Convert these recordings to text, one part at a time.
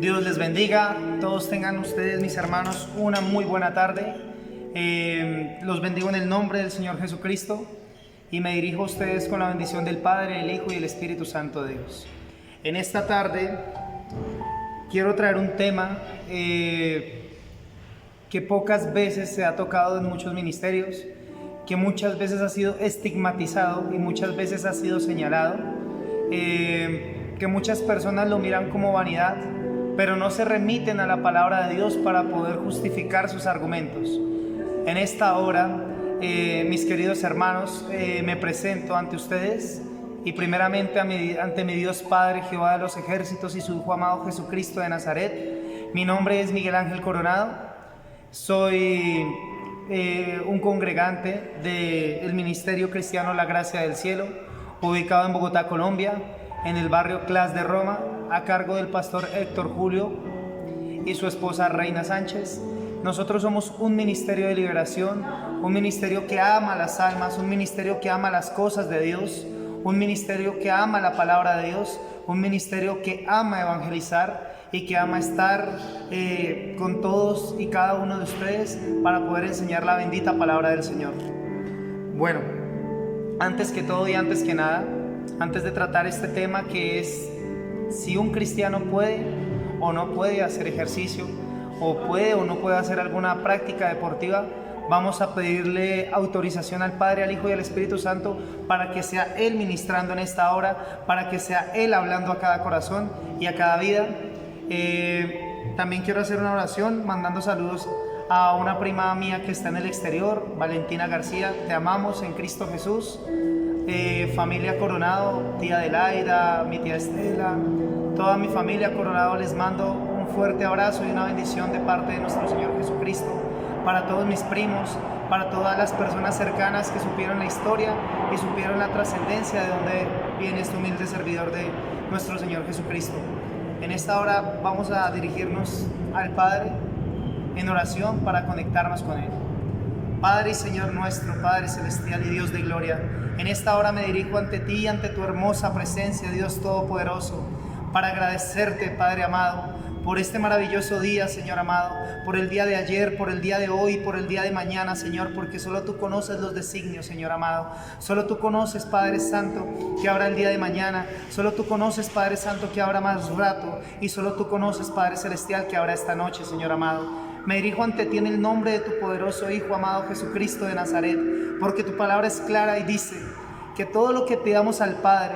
Dios les bendiga, todos tengan ustedes, mis hermanos, una muy buena tarde. Los bendigo en el nombre del Señor Jesucristo y me dirijo a ustedes con la bendición del Padre, el Hijo y el Espíritu Santo de Dios. En esta tarde quiero traer un tema que pocas veces se ha tocado en muchos ministerios, que muchas veces ha sido estigmatizado y muchas veces ha sido señalado, que muchas personas lo miran como vanidad, pero no se remiten a la palabra de Dios para poder justificar sus argumentos. En esta hora, mis queridos hermanos, me presento ante ustedes y primeramente ante mi Dios Padre, Jehová de los ejércitos, y su Hijo amado Jesucristo de Nazaret. Mi nombre es Miguel Ángel Coronado, soy un congregante del Ministerio Cristiano La Gracia del Cielo, ubicado en Bogotá, Colombia, en el barrio Clas de Roma, a cargo del pastor Héctor Julio y su esposa Reina Sánchez. Nosotros somos un ministerio de liberación, un ministerio que ama las almas, un ministerio que ama las cosas de Dios, un ministerio que ama la palabra de Dios, un ministerio que ama evangelizar y que ama estar con todos y cada uno de ustedes para poder enseñar la bendita palabra del Señor. Bueno, antes que todo y antes que nada, antes de tratar este tema, que es si un cristiano puede o no puede hacer ejercicio, o puede o no puede hacer alguna práctica deportiva, vamos a pedirle autorización al Padre, al Hijo y al Espíritu Santo para que sea Él ministrando en esta hora, para que sea Él hablando a cada corazón y a cada vida. También quiero hacer una oración mandando saludos a una prima mía que está en el exterior, Valentina García. Te amamos en Cristo Jesús. Familia Coronado, tía Adelaida, mi tía Estela, toda mi familia Coronado, les mando un fuerte abrazo y una bendición de parte de nuestro Señor Jesucristo para todos mis primos, para todas las personas cercanas que supieron la historia y supieron la trascendencia de donde viene este humilde servidor de nuestro Señor Jesucristo. En esta hora vamos a dirigirnos al Padre en oración para conectarnos con Él. Padre y Señor nuestro, Padre celestial y Dios de gloria, en esta hora me dirijo ante ti y ante tu hermosa presencia, Dios Todopoderoso, para agradecerte, Padre amado, por este maravilloso día, Señor amado, por el día de ayer, por el día de hoy, por el día de mañana, Señor, porque solo tú conoces los designios, Señor amado. Solo tú conoces, Padre Santo, que habrá el día de mañana. Solo tú conoces, Padre Santo, que habrá más rato. Y solo tú conoces, Padre Celestial, que habrá esta noche, Señor amado. Me dirijo ante ti en el nombre de tu poderoso Hijo amado Jesucristo de Nazaret, porque tu palabra es clara y dice que todo lo que pidamos al Padre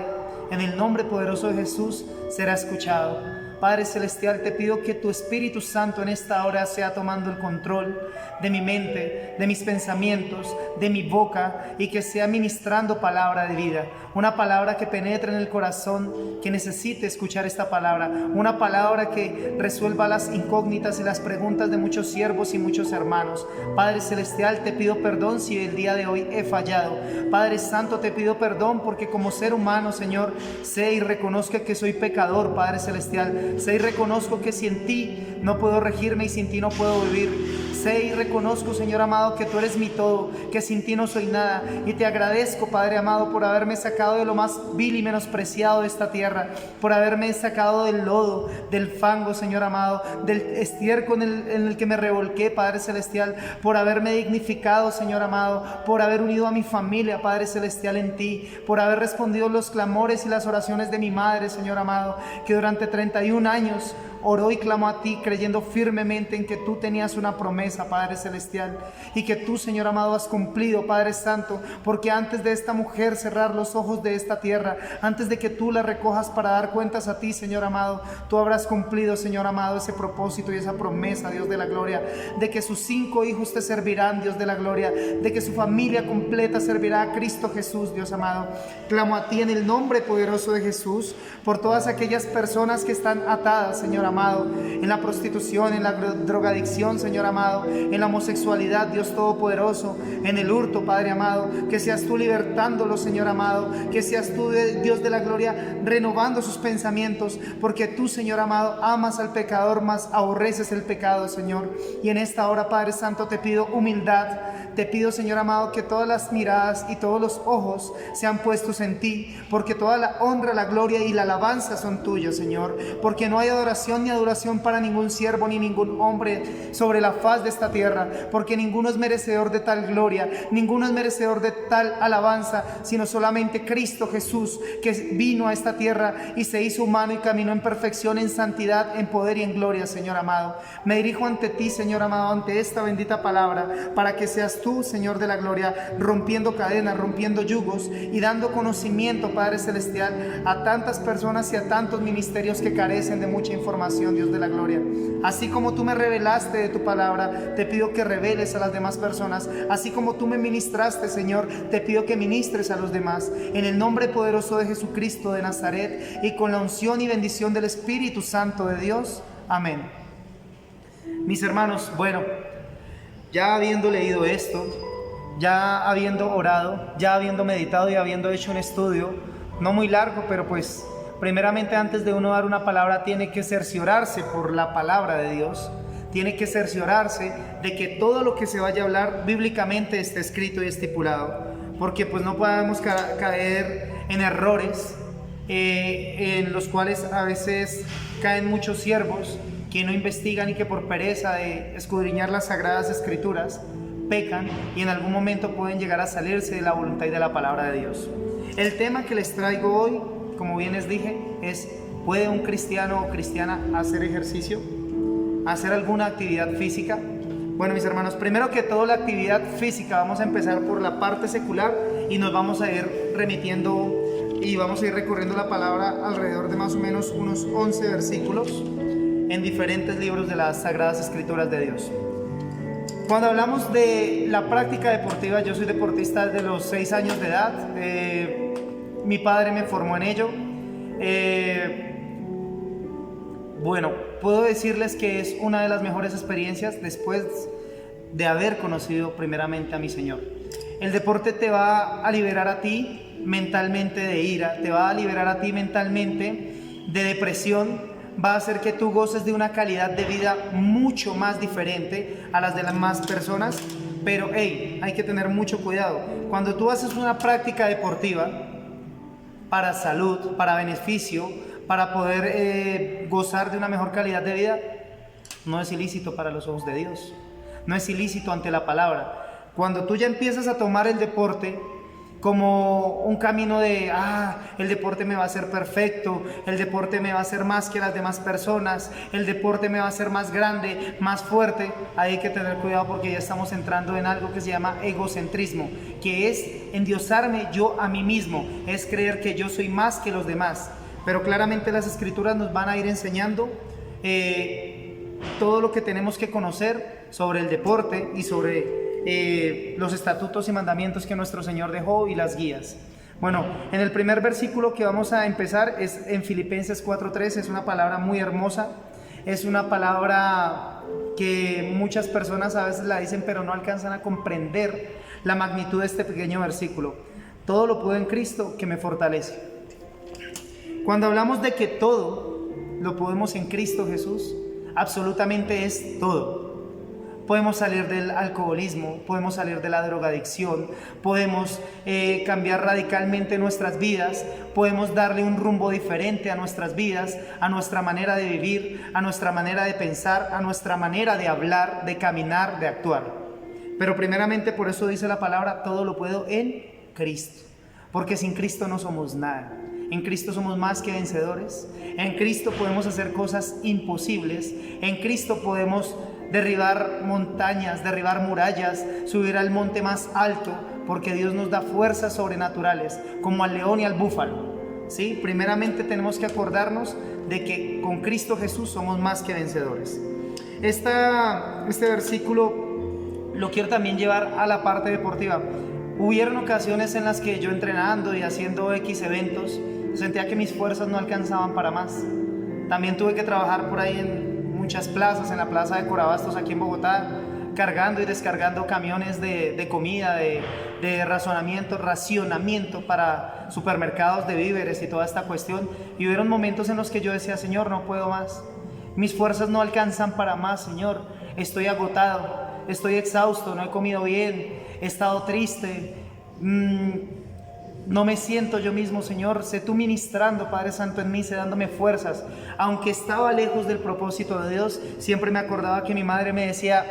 en el nombre poderoso de Jesús será escuchado. Padre Celestial, te pido que tu Espíritu Santo en esta hora sea tomando el control de mi mente, de mis pensamientos, de mi boca, y que sea ministrando palabra de vida, una palabra que penetre en el corazón, que necesite escuchar esta palabra, una palabra que resuelva las incógnitas y las preguntas de muchos siervos y muchos hermanos. Padre Celestial, te pido perdón si el día de hoy he fallado. Padre Santo, te pido perdón porque como ser humano, Señor, sé y reconozco que soy pecador, Padre Celestial. Sé y reconozco que sin ti no puedo regirme y sin ti no puedo vivir. Sé y reconozco, Señor amado, que tú eres mi todo, que sin ti no soy nada. Y te agradezco, Padre amado, por haberme sacado de lo más vil y menospreciado de esta tierra, por haberme sacado del lodo, del fango, Señor amado, del estiércol en el que me revolqué, Padre Celestial, por haberme dignificado, Señor amado, por haber unido a mi familia, Padre Celestial, en ti, por haber respondido los clamores y las oraciones de mi madre, Señor amado, que durante 31 años oró y clamó a ti, creyendo firmemente en que tú tenías una promesa, Padre Celestial, y que tú, Señor amado, has cumplido, Padre Santo, porque antes de esta mujer cerrar los ojos de esta tierra, antes de que tú la recojas para dar cuentas a ti, Señor amado, tú habrás cumplido, Señor amado, ese propósito y esa promesa, Dios de la gloria, de que sus 5 hijos te servirán, Dios de la gloria, de que su familia completa servirá a Cristo Jesús, Dios amado. Clamo a ti en el nombre poderoso de Jesús, por todas aquellas personas que están atadas, Señor amado, en la prostitución, en la drogadicción, Señor amado, en la homosexualidad, Dios Todopoderoso, en el hurto, Padre amado, que seas tú libertándolos, Señor amado, que seas tú, Dios de la gloria, renovando sus pensamientos, porque tú, Señor amado, amas al pecador, mas aborreces el pecado, Señor. Y en esta hora, Padre Santo, te pido humildad, te pido, Señor amado, que todas las miradas y todos los ojos sean puestos en ti, porque toda la honra, la gloria y la alabanza son tuyos, Señor, porque no hay adoración ni adoración para ningún siervo ni ningún hombre sobre la faz de esta tierra, porque ninguno es merecedor de tal gloria, ninguno es merecedor de tal alabanza, sino solamente Cristo Jesús, que vino a esta tierra y se hizo humano y caminó en perfección, en santidad, en poder y en gloria, Señor amado. Me dirijo ante ti, Señor amado, ante esta bendita palabra, para que seas tú, Señor de la gloria, rompiendo cadenas, rompiendo yugos y dando conocimiento, Padre celestial, a tantas personas y a tantos ministerios que carecen de mucha información, Dios de la gloria. Así como tú me revelaste de tu palabra, te pido que reveles a las demás personas. Así como tú me ministraste, Señor, te pido que ministres a los demás. En el nombre poderoso de Jesucristo de Nazaret y con la unción y bendición del Espíritu Santo de Dios. Amén. Mis hermanos, bueno, ya habiendo leído esto, ya habiendo orado, ya habiendo meditado y habiendo hecho un estudio, no muy largo, pero pues primeramente antes de uno dar una palabra tiene que cerciorarse por la palabra de Dios, tiene que cerciorarse de que todo lo que se vaya a hablar bíblicamente esté escrito y estipulado, porque pues no podemos caer en errores en los cuales a veces caen muchos siervos que no investigan y que por pereza de escudriñar las sagradas escrituras pecan y en algún momento pueden llegar a salirse de la voluntad y de la palabra de Dios. El tema que les traigo hoy, como bien les dije, es: ¿puede un cristiano o cristiana hacer ejercicio? ¿Hacer alguna actividad física? Bueno, mis hermanos, primero que todo la actividad física, vamos a empezar por la parte secular y nos vamos a ir remitiendo y vamos a ir recorriendo la palabra alrededor de más o menos unos 11 versículos en diferentes libros de las Sagradas Escrituras de Dios. Cuando hablamos de la práctica deportiva, yo soy deportista desde los 6 años de edad. Mi padre me formó en ello. Bueno, puedo decirles que es una de las mejores experiencias después de haber conocido primeramente a mi Señor. El deporte te va a liberar a ti mentalmente de ira, te va a liberar a ti mentalmente de depresión, va a hacer que tú goces de una calidad de vida mucho más diferente a las de las demás personas. Pero hey, hay que tener mucho cuidado. Cuando tú haces una práctica deportiva para salud, para beneficio, para poder gozar de una mejor calidad de vida, no es ilícito para los ojos de Dios, no es ilícito ante la palabra. Cuando tú ya empiezas a tomar el deporte como un camino de, el deporte me va a hacer perfecto, el deporte me va a hacer más que las demás personas, el deporte me va a hacer más grande, más fuerte, ahí hay que tener cuidado, porque ya estamos entrando en algo que se llama egocentrismo, que es endiosarme yo a mí mismo, es creer que yo soy más que los demás. Pero claramente las Escrituras nos van a ir enseñando todo lo que tenemos que conocer sobre el deporte y sobre los estatutos y mandamientos que nuestro Señor dejó y las guías. Bueno, en el primer versículo que vamos a empezar es en Filipenses 4:3, es una palabra muy hermosa, es una palabra que muchas personas a veces la dicen pero no alcanzan a comprender la magnitud de este pequeño versículo. Todo lo puedo en Cristo que me fortalece. Cuando hablamos de que todo lo podemos en Cristo Jesús, absolutamente es todo. Podemos salir del alcoholismo, podemos salir de la drogadicción, podemos cambiar radicalmente nuestras vidas, podemos darle un rumbo diferente a nuestras vidas, a nuestra manera de vivir, a nuestra manera de pensar, a nuestra manera de hablar, de caminar, de actuar. Pero primeramente, por eso dice la palabra, todo lo puedo en Cristo, porque sin Cristo no somos nada. En Cristo somos más que vencedores. En Cristo podemos hacer cosas imposibles. En Cristo podemos derribar montañas, derribar murallas, subir al monte más alto, porque Dios nos da fuerzas sobrenaturales, como al león y al búfalo. ¿Sí? Primeramente tenemos que acordarnos de que con Cristo Jesús somos más que vencedores. Este versículo lo quiero también llevar a la parte deportiva. Hubieron ocasiones en las que yo entrenando y haciendo X eventos, sentía que mis fuerzas no alcanzaban para más. También tuve que trabajar por ahí en muchas plazas, en la plaza de Corabastos aquí en Bogotá, cargando y descargando camiones de comida, de racionamiento para supermercados de víveres y toda esta cuestión. Y hubieron momentos en los que yo decía, Señor, no puedo más. Mis fuerzas no alcanzan para más, Señor. Estoy agotado, estoy exhausto, no he comido bien, he estado triste, no me siento yo mismo, Señor, sé tú ministrando, Padre Santo, en mí, sé dándome fuerzas. Aunque estaba lejos del propósito de Dios, siempre me acordaba que mi madre me decía: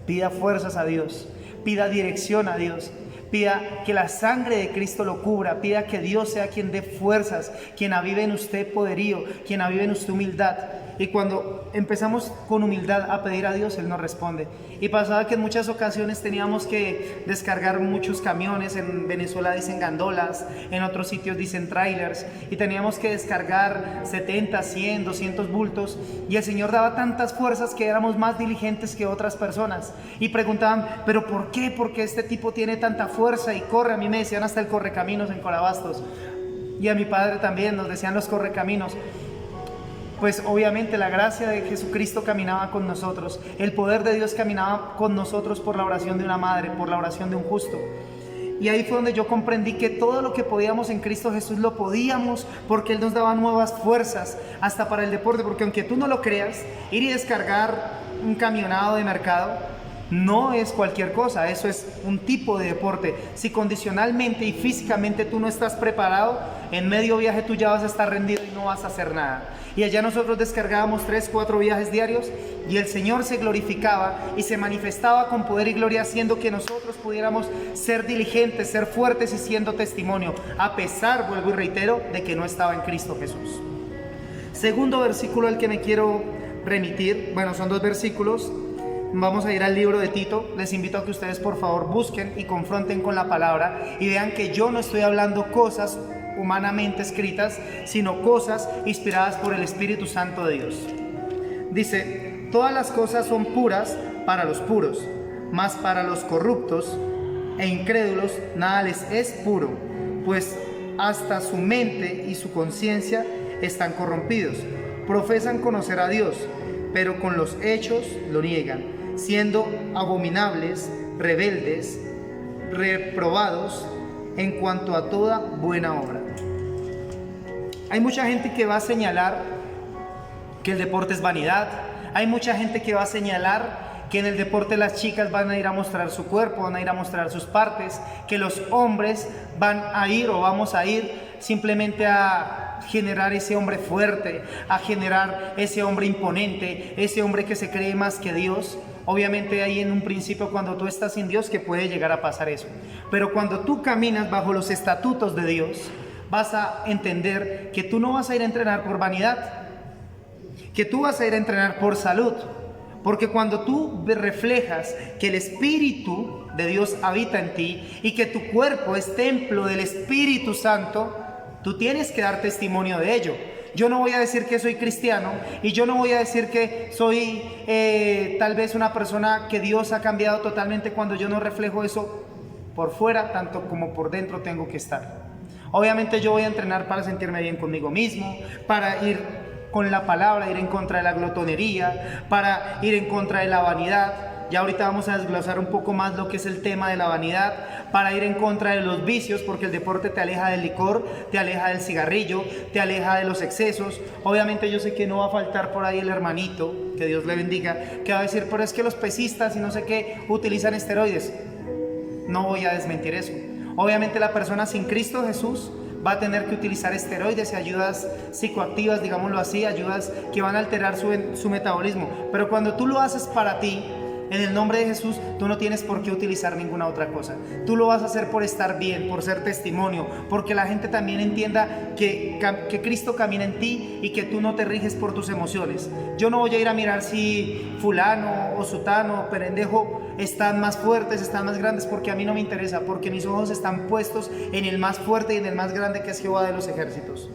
pida fuerzas a Dios, pida dirección a Dios, pida que la sangre de Cristo lo cubra, pida que Dios sea quien dé fuerzas, quien avive en usted poderío, quien avive en usted humildad. Y cuando empezamos con humildad a pedir a Dios, Él nos responde. Y pasaba que en muchas ocasiones teníamos que descargar muchos camiones. En Venezuela dicen gandolas, en otros sitios dicen trailers, y teníamos que descargar 70, 100, 200 bultos, y el Señor daba tantas fuerzas que éramos más diligentes que otras personas. Y preguntaban: ¿pero por qué? ¿Por qué este tipo tiene tanta fuerza y corre? A mí me decían hasta el correcaminos en Corabastos, y a mi padre también nos decían los correcaminos. Pues obviamente la gracia de Jesucristo caminaba con nosotros, el poder de Dios caminaba con nosotros por la oración de una madre, por la oración de un justo. Y ahí fue donde yo comprendí que todo lo que podíamos en Cristo Jesús lo podíamos, porque Él nos daba nuevas fuerzas, hasta para el deporte. Porque aunque tú no lo creas, ir y descargar un camionado de mercado no es cualquier cosa, eso es un tipo de deporte. Si condicionalmente y físicamente tú no estás preparado, en medio viaje tú ya vas a estar rendido y no vas a hacer nada. Y allá nosotros descargábamos 3, 4 viajes diarios, y el Señor se glorificaba y se manifestaba con poder y gloria, haciendo que nosotros pudiéramos ser diligentes, ser fuertes y siendo testimonio, a pesar, vuelvo y reitero, de que no estaba en Cristo Jesús. Segundo versículo al que me quiero remitir, bueno, son 2 versículos. Vamos a ir al libro de Tito. Les invito a que ustedes por favor busquen y confronten con la palabra y vean que yo no estoy hablando cosas humanamente escritas, sino cosas inspiradas por el Espíritu Santo de Dios. Dice: todas las cosas son puras para los puros, mas para los corruptos e incrédulos nada les es puro, pues hasta su mente y su conciencia están corrompidos. Profesan conocer a Dios, pero con los hechos lo niegan, siendo abominables, rebeldes, reprobados en cuanto a toda buena obra. Hay mucha gente que va a señalar que el deporte es vanidad. Hay mucha gente que va a señalar que en el deporte las chicas van a ir a mostrar su cuerpo, van a ir a mostrar sus partes, que los hombres van a ir o vamos a ir simplemente a generar ese hombre fuerte, a generar ese hombre imponente, ese hombre que se cree más que Dios. Obviamente ahí en un principio, cuando tú estás sin Dios, que puede llegar a pasar eso. Pero cuando tú caminas bajo los estatutos de Dios, vas a entender que tú no vas a ir a entrenar por vanidad, que tú vas a ir a entrenar por salud. Porque cuando tú reflejas que el Espíritu de Dios habita en ti y que tu cuerpo es templo del Espíritu Santo, tú tienes que dar testimonio de ello. Yo no voy a decir que soy cristiano y yo no voy a decir que soy tal vez una persona que Dios ha cambiado totalmente cuando yo no reflejo eso por fuera, tanto como por dentro tengo que estar. Obviamente yo voy a entrenar para sentirme bien conmigo mismo, para ir con la palabra, ir en contra de la glotonería, para ir en contra de la vanidad. Ya ahorita vamos a desglosar un poco más lo que es el tema de la vanidad, para ir en contra de los vicios, porque el deporte te aleja del licor, te aleja del cigarrillo, te aleja de los excesos. Obviamente yo sé que no va a faltar por ahí el hermanito, que Dios le bendiga, que va a decir: pero es que los pesistas y no sé qué utilizan esteroides. No voy a desmentir eso. Obviamente la persona sin Cristo Jesús va a tener que utilizar esteroides y ayudas psicoactivas, digámoslo así, ayudas que van a alterar su metabolismo. Pero cuando tú lo haces para ti, en el nombre de Jesús, tú no tienes por qué utilizar ninguna otra cosa. Tú lo vas a hacer por estar bien, por ser testimonio, porque la gente también entienda que Cristo camina en ti y que tú no te riges por tus emociones. Yo no voy a ir a mirar si fulano o sutano o perendejo están más fuertes, están más grandes, porque a mí no me interesa, porque mis ojos están puestos en el más fuerte y en el más grande, que es Jehová de los ejércitos.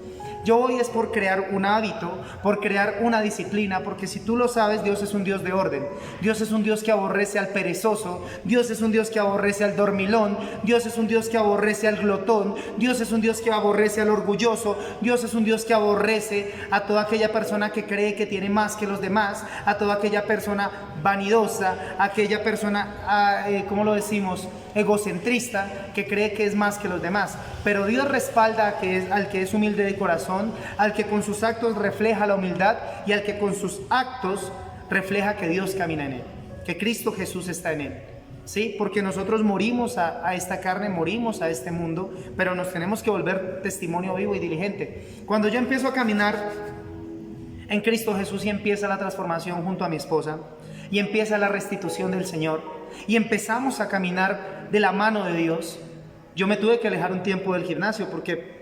Yo voy es por crear un hábito, por crear una disciplina, porque si tú lo sabes, Dios es un Dios de orden. Dios es un Dios que aborrece al perezoso, Dios es un Dios que aborrece al dormilón, Dios es un Dios que aborrece al glotón, Dios es un Dios que aborrece al orgulloso, Dios es un Dios que aborrece a toda aquella persona que cree que tiene más que los demás, a toda aquella persona vanidosa, a aquella persona, ¿cómo lo decimos?, egocentrista, que cree que es más que los demás. Pero Dios respalda al que es humilde de corazón, al que con sus actos refleja la humildad y al que con sus actos refleja que Dios camina en él, que Cristo Jesús está en él. ¿sí? Porque nosotros morimos a esta carne, morimos a este mundo, pero nos tenemos que volver testimonio vivo y diligente. Cuando yo empiezo a caminar en Cristo Jesús y empieza la transformación junto a mi esposa, y empieza la restitución del Señor, y empezamos a caminar de la mano de Dios, yo me tuve que alejar un tiempo del gimnasio, porque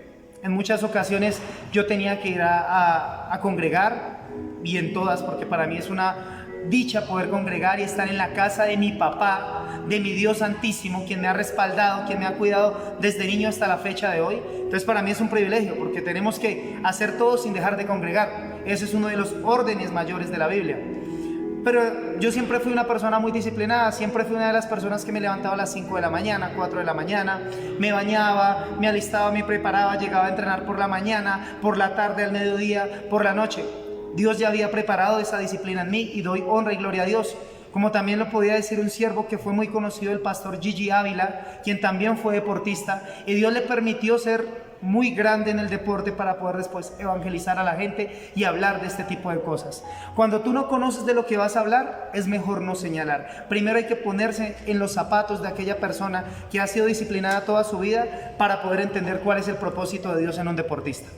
en muchas ocasiones yo tenía que ir a congregar, y en todas, porque para mí es una dicha poder congregar y estar en la casa de mi papá, de mi Dios Santísimo, quien me ha respaldado, quien me ha cuidado desde niño hasta la fecha de hoy. Entonces para mí es un privilegio, porque tenemos que hacer todo sin dejar de congregar. Ese es uno de los órdenes mayores de la Biblia. Pero yo siempre fui una persona muy disciplinada, siempre fui una de las personas que me levantaba a las 5 de la mañana, 4 de la mañana, me bañaba, me alistaba, me preparaba, llegaba a entrenar por la mañana, por la tarde, al mediodía, por la noche. Dios ya había preparado esa disciplina en mí y doy honra y gloria a Dios. Como también lo podía decir un siervo que fue muy conocido, el pastor Gigi Ávila, quien también fue deportista, y Dios le permitió ser muy grande en el deporte para poder después evangelizar a la gente y hablar de este tipo de cosas. Cuando tú no conoces de lo que vas a hablar, es mejor no señalar. Primero hay que ponerse en los zapatos de aquella persona que ha sido disciplinada toda su vida para poder entender cuál es el propósito de Dios en un deportista.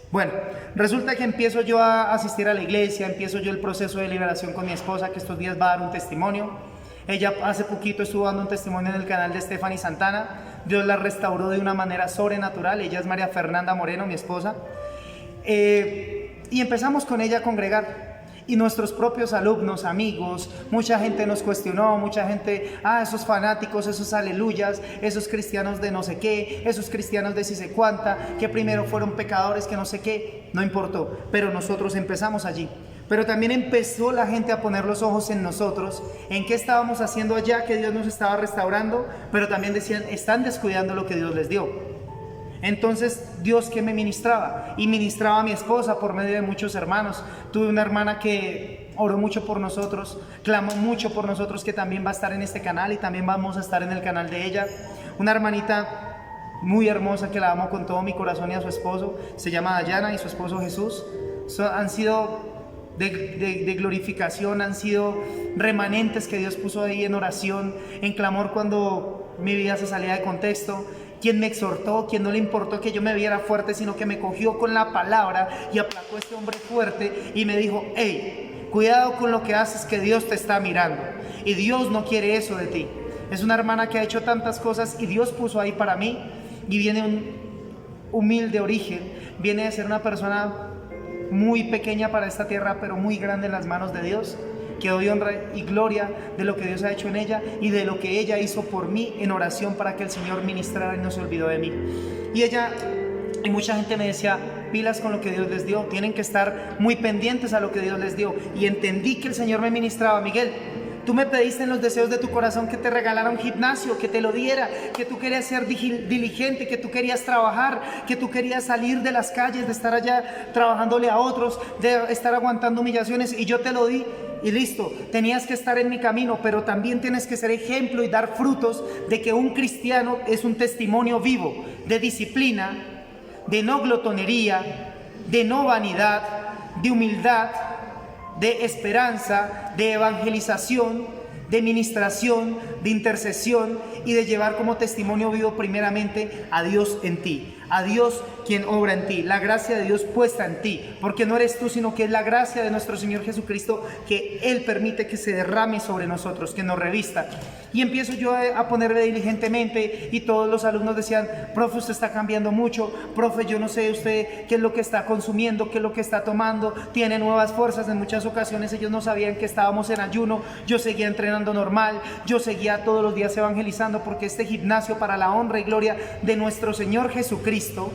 Bueno, resulta que empiezo yo a asistir a la iglesia, empiezo yo el proceso de liberación con mi esposa, que estos días va a dar un testimonio. Ella hace poquito estuvo dando un testimonio en el canal de Stephanie Santana. Dios la restauró de una manera sobrenatural. Ella es María Fernanda Moreno, mi esposa. Y empezamos con ella a congregar. Y nuestros propios alumnos, amigos, mucha gente nos cuestionó, mucha gente, esos fanáticos, esos aleluyas, esos cristianos de no sé qué, esos cristianos de si sé cuánta, que primero fueron pecadores, que no sé qué, no importó, pero nosotros empezamos allí. Pero también empezó la gente a poner los ojos en nosotros, en qué estábamos haciendo allá, que Dios nos estaba restaurando, pero también decían, están descuidando lo que Dios les dio. Entonces, Dios que me ministraba, y ministraba a mi esposa por medio de muchos hermanos. Tuve una hermana que oró mucho por nosotros, clamó mucho por nosotros, que también va a estar en este canal y también vamos a estar en el canal de ella. Una hermanita muy hermosa que la amo con todo mi corazón, y a su esposo, se llama Dayana, y su esposo Jesús. Han sido de glorificación, han sido remanentes que Dios puso ahí en oración, en clamor cuando mi vida se salía de contexto. Quien me exhortó, quien no le importó que yo me viera fuerte, sino que me cogió con la palabra y aplacó a este hombre fuerte y me dijo, hey, cuidado con lo que haces, que Dios te está mirando y Dios no quiere eso de ti. Es una hermana que ha hecho tantas cosas y Dios puso ahí para mí, y viene un humilde origen, viene de ser una persona muy pequeña para esta tierra, pero muy grande en las manos de Dios, que doy honra y gloria de lo que Dios ha hecho en ella y de lo que ella hizo por mí en oración para que el Señor ministrara y no se olvidó de mí. Y ella, y mucha gente me decía, pilas con lo que Dios les dio, tienen que estar muy pendientes a lo que Dios les dio. Y entendí que el Señor me ministraba. Miguel, tú me pediste en los deseos de tu corazón que te regalara un gimnasio, que te lo diera, que tú querías ser diligente, que tú querías trabajar, que tú querías salir de las calles, de estar allá trabajándole a otros, de estar aguantando humillaciones, y yo te lo di. Y listo, tenías que estar en mi camino, pero también tienes que ser ejemplo y dar frutos de que un cristiano es un testimonio vivo de disciplina, de no glotonería, de no vanidad, de humildad, de esperanza, de evangelización, de ministración, de intercesión y de llevar como testimonio vivo primeramente a Dios en ti, a Dios quien obra en ti, la gracia de Dios puesta en ti, porque no eres tú, sino que es la gracia de nuestro Señor Jesucristo que Él permite que se derrame sobre nosotros, que nos revista. Y empiezo yo a ponerle diligentemente, y todos los alumnos decían, profe, usted está cambiando mucho, profe, yo no sé usted qué es lo que está consumiendo, qué es lo que está tomando, tiene nuevas fuerzas. En muchas ocasiones ellos no sabían que estábamos en ayuno, yo seguía entrenando normal, yo seguía todos los días evangelizando, porque este gimnasio, para la honra y gloria de nuestro Señor Jesucristo,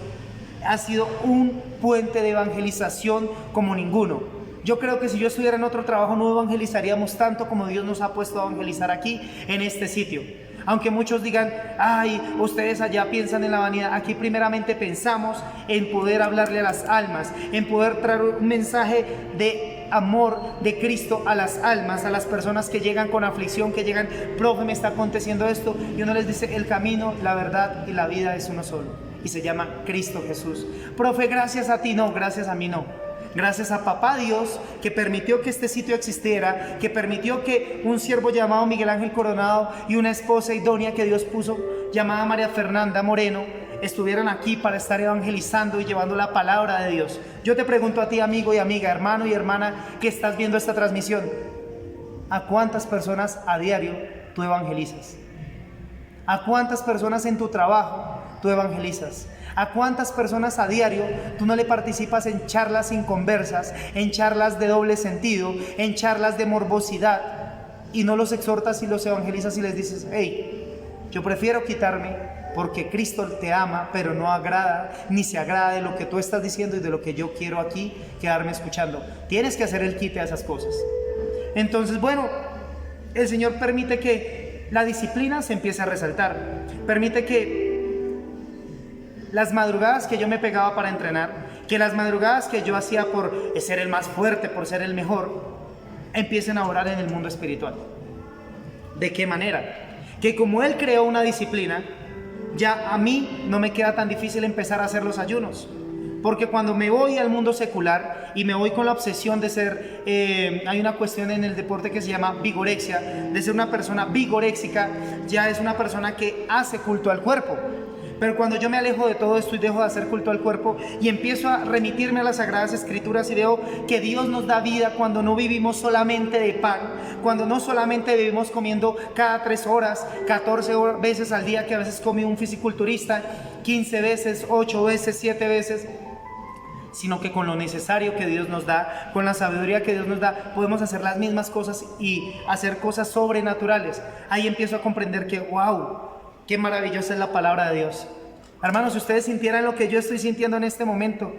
ha sido un puente de evangelización como ninguno. Yo creo que si yo estuviera en otro trabajo no evangelizaríamos tanto como Dios nos ha puesto a evangelizar aquí en este sitio. Aunque muchos digan, ay, ustedes allá piensan en la vanidad, aquí primeramente pensamos en poder hablarle a las almas, en poder traer un mensaje de amor de Cristo a las almas, a las personas que llegan con aflicción, que llegan, profe, me está aconteciendo esto, y uno les dice, el camino, la verdad y la vida es uno solo, y se llama Cristo Jesús. Profe, gracias a ti, no, gracias a mí no. Gracias a papá Dios que permitió que este sitio existiera, que permitió que un siervo llamado Miguel Ángel Coronado y una esposa idónea que Dios puso, llamada María Fernanda Moreno, estuvieran aquí para estar evangelizando y llevando la palabra de Dios. Yo te pregunto a ti, amigo y amiga, hermano y hermana que estás viendo esta transmisión, ¿a cuántas personas a diario tú evangelizas? ¿A cuántas personas en tu trabajo tú evangelizas? ¿A cuántas personas a diario tú no le participas en charlas inconversas, en charlas de doble sentido, en charlas de morbosidad, y no los exhortas y los evangelizas y les dices: hey, yo prefiero quitarme porque Cristo te ama, pero no agrada, ni se agrada de lo que tú estás diciendo y de lo que yo quiero aquí quedarme escuchando? Tienes que hacer el quite a esas cosas. Entonces, bueno, el Señor permite que la disciplina se empiece a resaltar, permite que las madrugadas que yo me pegaba para entrenar, que las madrugadas que yo hacía por ser el más fuerte, por ser el mejor, empiecen a orar en el mundo espiritual. ¿De qué manera? Que como Él creó una disciplina, ya a mí no me queda tan difícil empezar a hacer los ayunos. Porque cuando me voy al mundo secular y me voy con la obsesión de ser, hay una cuestión en el deporte que se llama vigorexia, de ser una persona vigoréxica, ya es una persona que hace culto al cuerpo. Pero cuando yo me alejo de todo esto y dejo de hacer culto al cuerpo y empiezo a remitirme a las Sagradas Escrituras y veo que Dios nos da vida cuando no vivimos solamente de pan, cuando no solamente vivimos comiendo cada 3 horas, 14 veces al día, que a veces come un fisiculturista, 15 veces, 8 veces, 7 veces, sino que con lo necesario que Dios nos da, con la sabiduría que Dios nos da, podemos hacer las mismas cosas y hacer cosas sobrenaturales. Ahí empiezo a comprender que, wow, qué maravillosa es la palabra de Dios. Hermanos, si ustedes sintieran lo que yo estoy sintiendo en este momento,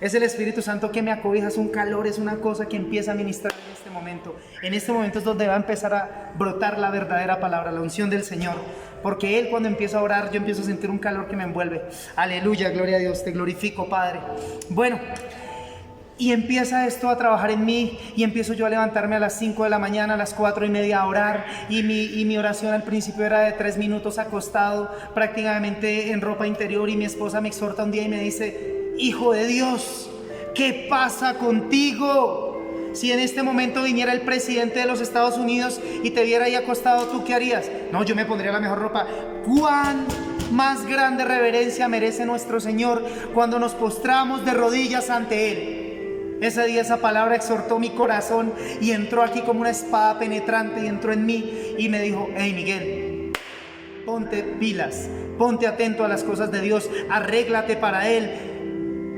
es el Espíritu Santo que me acobija, es un calor, es una cosa que empieza a ministrar en este momento. En este momento es donde va a empezar a brotar la verdadera palabra, la unción del Señor. Porque Él, cuando empieza a orar, yo empiezo a sentir un calor que me envuelve. Aleluya, gloria a Dios, te glorifico, Padre. Bueno, y empieza esto a trabajar en mí, y empiezo yo a levantarme a las 5 de la mañana, a las 4:30 a orar, y mi oración al principio era de 3 minutos acostado, prácticamente en ropa interior, y mi esposa me exhorta un día y me dice: hijo de Dios, ¿qué pasa contigo? Si en este momento viniera el presidente de los Estados Unidos y te viera ahí acostado, ¿tú qué harías? No, yo me pondría la mejor ropa. ¿Cuán más grande reverencia merece nuestro Señor cuando nos postramos de rodillas ante Él? Ese día esa palabra exhortó mi corazón y entró aquí como una espada penetrante y entró en mí y me dijo: hey Miguel, ponte pilas, ponte atento a las cosas de Dios, arréglate para Él,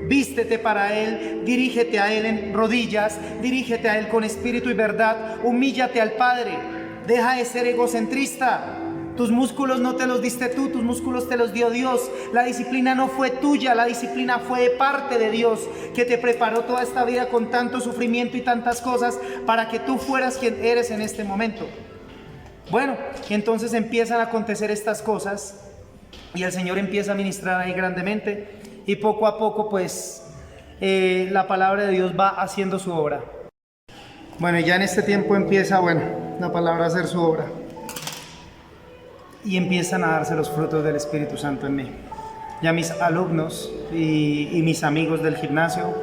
vístete para Él, dirígete a Él en rodillas, dirígete a Él con espíritu y verdad, humíllate al Padre, deja de ser egocentrista. Tus músculos no te los diste tú, tus músculos te los dio Dios. La disciplina no fue tuya, la disciplina fue de parte de Dios, que te preparó toda esta vida con tanto sufrimiento y tantas cosas para que tú fueras quien eres en este momento. Bueno, entonces empiezan a acontecer estas cosas y el Señor empieza a ministrar ahí grandemente, y poco a poco pues la palabra de Dios va haciendo su obra. Bueno, ya en este tiempo empieza, la palabra a hacer su obra. Y empiezan a darse los frutos del Espíritu Santo en mí. Ya mis alumnos y mis amigos del gimnasio,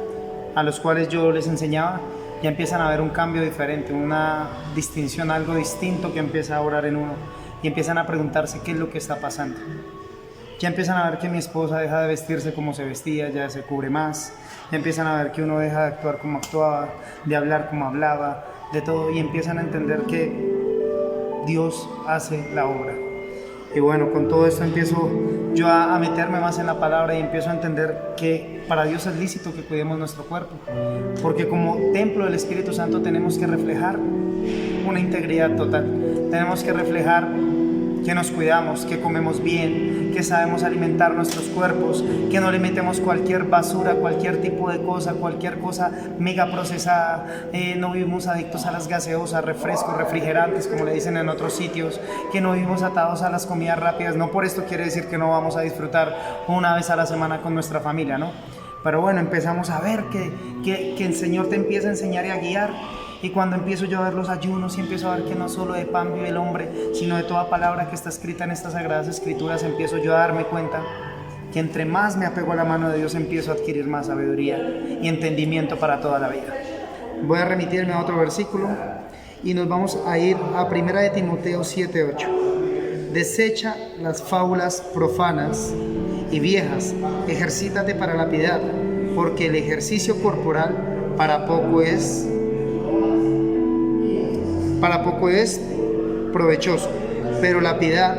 a los cuales yo les enseñaba, ya empiezan a ver un cambio diferente, una distinción, algo distinto que empieza a orar en uno. Y empiezan a preguntarse qué es lo que está pasando. Ya empiezan a ver que mi esposa deja de vestirse como se vestía, ya se cubre más. Ya empiezan a ver que uno deja de actuar como actuaba, de hablar como hablaba, de todo. Y empiezan a entender que Dios hace la obra. Y bueno, con todo esto empiezo yo a meterme más en la palabra y empiezo a entender que para Dios es lícito que cuidemos nuestro cuerpo, porque como templo del Espíritu Santo tenemos que reflejar una integridad total, tenemos que reflejar que nos cuidamos, que comemos bien, que sabemos alimentar nuestros cuerpos, que no le metemos cualquier basura, cualquier tipo de cosa, cualquier cosa mega procesada, no vivimos adictos a las gaseosas, refrescos, refrigerantes, como le dicen en otros sitios, que no vivimos atados a las comidas rápidas. No por esto quiere decir que no vamos a disfrutar una vez a la semana con nuestra familia, ¿no? Pero bueno, empezamos a ver que el Señor te empieza a enseñar y a guiar. Y cuando empiezo yo a ver los ayunos y empiezo a ver que no solo de pan vive el hombre, sino de toda palabra que está escrita en estas Sagradas Escrituras, empiezo yo a darme cuenta que entre más me apego a la mano de Dios empiezo a adquirir más sabiduría y entendimiento para toda la vida. Voy a remitirme a otro versículo y nos vamos a ir a 1 de Timoteo 7:8. Desecha las fábulas profanas y viejas, ejercítate para la piedad, porque el ejercicio corporal para poco es provechoso, pero la piedad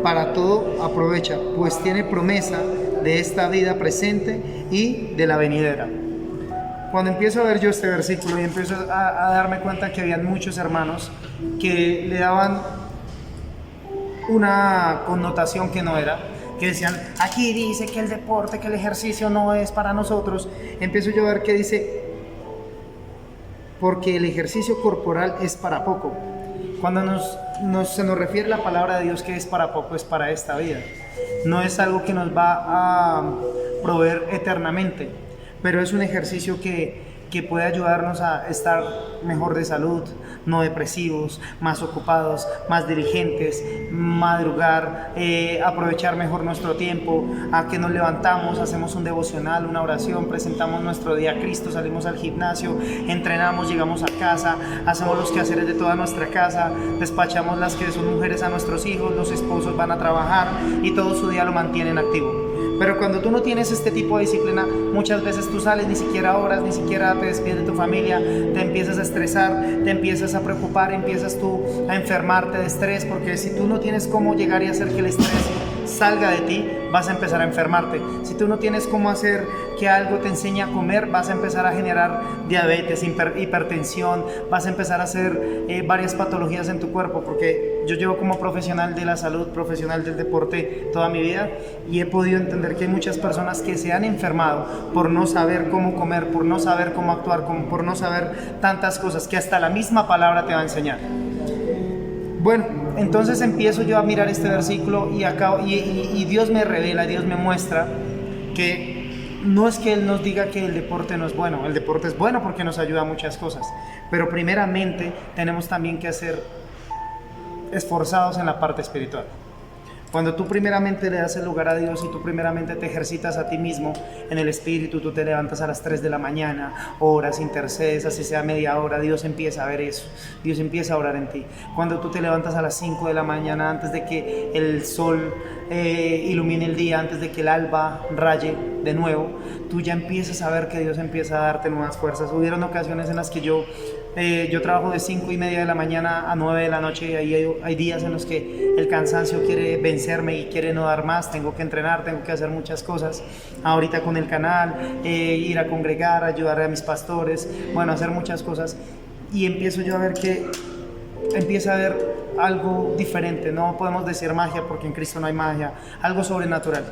para todo aprovecha, pues tiene promesa de esta vida presente y de la venidera. Cuando empiezo a ver yo este versículo y empiezo a darme cuenta que habían muchos hermanos que le daban una connotación que no era, que decían, aquí dice que el deporte, que el ejercicio no es para nosotros, empiezo yo a ver que dice, porque el ejercicio corporal es para poco. Cuando se nos refiere la palabra de Dios que es para poco, es para esta vida. No es algo que nos va a proveer eternamente, pero es un ejercicio que puede ayudarnos a estar mejor de salud, no depresivos, más ocupados, más diligentes, madrugar, aprovechar mejor nuestro tiempo, a que nos levantamos, hacemos un devocional, una oración, presentamos nuestro día a Cristo, salimos al gimnasio, entrenamos, llegamos a casa, hacemos los quehaceres de toda nuestra casa, despachamos las que son mujeres a nuestros hijos, los esposos van a trabajar y todo su día lo mantienen activo. Pero cuando tú no tienes este tipo de disciplina, muchas veces tú sales, ni siquiera oras, ni siquiera te despides de tu familia, te empiezas a estresar, te empiezas a preocupar, empiezas tú a enfermarte de estrés, porque si tú no tienes cómo llegar y hacer que el estrés salga de ti, vas a empezar a enfermarte. Si tú no tienes cómo hacer que algo te enseñe a comer, vas a empezar a generar diabetes, hipertensión, vas a empezar a hacer varias patologías en tu cuerpo, porque yo llevo como profesional de la salud, profesional del deporte toda mi vida, y he podido entender que hay muchas personas que se han enfermado por no saber cómo comer, por no saber cómo actuar, por no saber tantas cosas que hasta la misma palabra te va a enseñar. Bueno, entonces empiezo yo a mirar este versículo y Dios me revela, Dios me muestra que no es que Él nos diga que el deporte no es bueno. El deporte es bueno porque nos ayuda a muchas cosas, pero primeramente tenemos también que ser esforzados en la parte espiritual. Cuando tú primeramente le das el lugar a Dios y tú primeramente te ejercitas a ti mismo en el espíritu, tú te levantas a las 3 de la mañana, oras, intercedes, así sea media hora, Dios empieza a ver eso, Dios empieza a orar en ti. Cuando tú te levantas a las 5 de la mañana antes de que el sol ilumine el día, antes de que el alba raye de nuevo, tú ya empiezas a ver que Dios empieza a darte nuevas fuerzas. Hubieron ocasiones en las que yo trabajo de 5:30 de la mañana a 9 de la noche y ahí hay días en los que el cansancio quiere vencerme y quiere no dar más, tengo que entrenar, tengo que hacer muchas cosas, ahorita con el canal, ir a congregar, ayudar a mis pastores, bueno, hacer muchas cosas, y empiezo yo a ver que empieza a haber algo diferente. No podemos decir magia porque en Cristo no hay magia, algo sobrenatural.